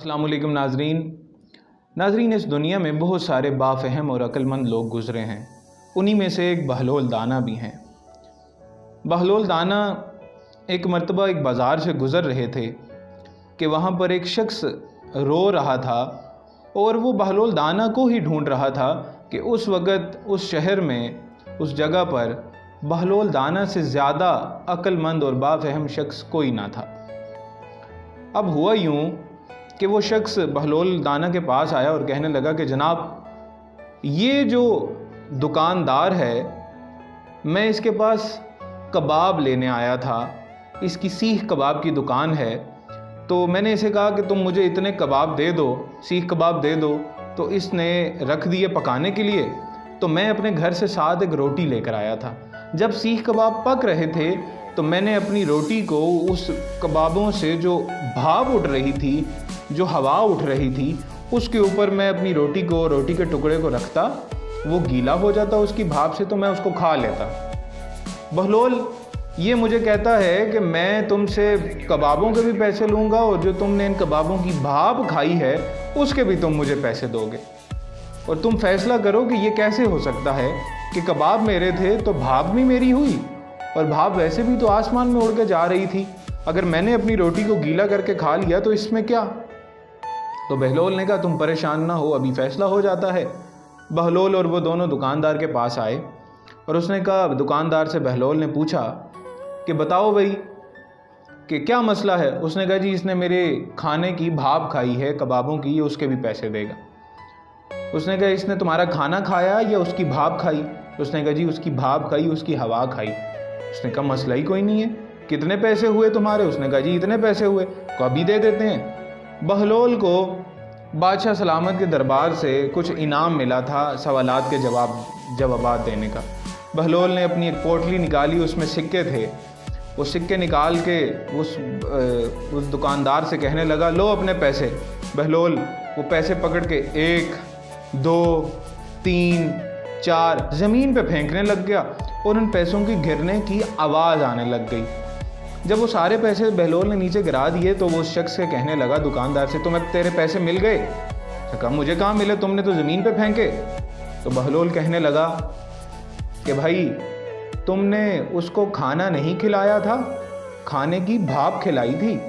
अस्सलाम वालेकुम नाजरीन, इस दुनिया में बहुत सारे बाफ़हम और अक्लमंद लोग गुज़रे हैं। उन्हीं में से एक बहलोल दाना भी हैं। बहलोल दाना एक मर्तबा एक बाज़ार से गुज़र रहे थे कि वहाँ पर एक शख्स रो रहा था और वो बहलोल दाना को ही ढूंढ रहा था कि उस वक़्त उस शहर में उस जगह पर बहलोल दाना से ज़्यादा अक्लमंद और बाफ़हम शख्स कोई ना था। अब हुआ यूँ कि वो शख्स बहलोल दाना के पास आया और कहने लगा कि जनाब, ये जो दुकानदार है, मैं इसके पास कबाब लेने आया था, इसकी सीख कबाब की दुकान है, तो मैंने इसे कहा कि तुम मुझे इतने कबाब दे दो, सीख कबाब दे दो, तो इसने रख दिए पकाने के लिए। तो मैं अपने घर से साथ एक रोटी लेकर आया था। जब सीख कबाब पक रहे थे तो मैंने अपनी रोटी को उस कबाबों से जो भाप उठ रही थी, जो हवा उठ रही थी, उसके ऊपर मैं अपनी रोटी के टुकड़े को रखता, वो गीला हो जाता उसकी भाप से, तो मैं उसको खा लेता। बहलोल ये मुझे कहता है कि मैं तुमसे कबाबों के भी पैसे लूँगा और जो तुमने इन कबाबों की भाप खाई है उसके भी तुम मुझे पैसे दोगे, और तुम फैसला करो कि ये कैसे हो सकता है कि कबाब मेरे थे तो भाप भी मेरी हुई, और भाप वैसे भी तो आसमान में उड़ के जा रही थी। अगर मैंने अपनी रोटी को गीला करके खा लिया तो इसमें क्या। तो बहलोल ने कहा तुम परेशान ना हो, अभी फैसला हो जाता है। बहलोल और वो दोनों दुकानदार के पास आए और उसने कहा, दुकानदार से बहलोल ने पूछा कि बताओ भाई कि क्या मसला है। उसने कहा जी इसने मेरे खाने की भाप खाई है कबाबों की, ये उसके भी पैसे देगा। उसने कहा इसने तुम्हारा खाना खाया या उसकी भाप खाई। उसने कहा जी उसकी भाप खाई, उसकी हवा खाई। उसने कहा मसला ही कोई नहीं है, कितने पैसे हुए तुम्हारे। उसने कहा जी इतने पैसे हुए, तो अभी दे देते हैं। बहलोल को बादशाह सलामत के दरबार से कुछ इनाम मिला था सवालात के जवाबात देने का। बहलोल ने अपनी एक पोटली निकाली, उसमें सिक्के थे। वो सिक्के निकाल के उस दुकानदार से कहने लगा लो अपने पैसे। बहलोल वो पैसे पकड़ के 1 2 3 4 ज़मीन पे फेंकने लग गया और उन पैसों की गिरने की आवाज़ आने लग गई। जब वो सारे पैसे बहलोल ने नीचे गिरा दिए तो वो उस शख्स से कहने लगा दुकानदार से, तुम्हें तेरे पैसे मिल गए। कहा मुझे कहाँ मिले, तुमने तो ज़मीन पे फेंके। तो बहलोल कहने लगा कि भाई तुमने उसको खाना नहीं खिलाया था, खाने की भाप खिलाई थी।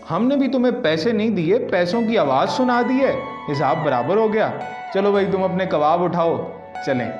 हमने भी तुम्हें पैसे नहीं दिए, पैसों की आवाज़ सुना दी है, हिसाब बराबर हो गया। चलो भाई तुम अपने कबाब उठाओ, चलें।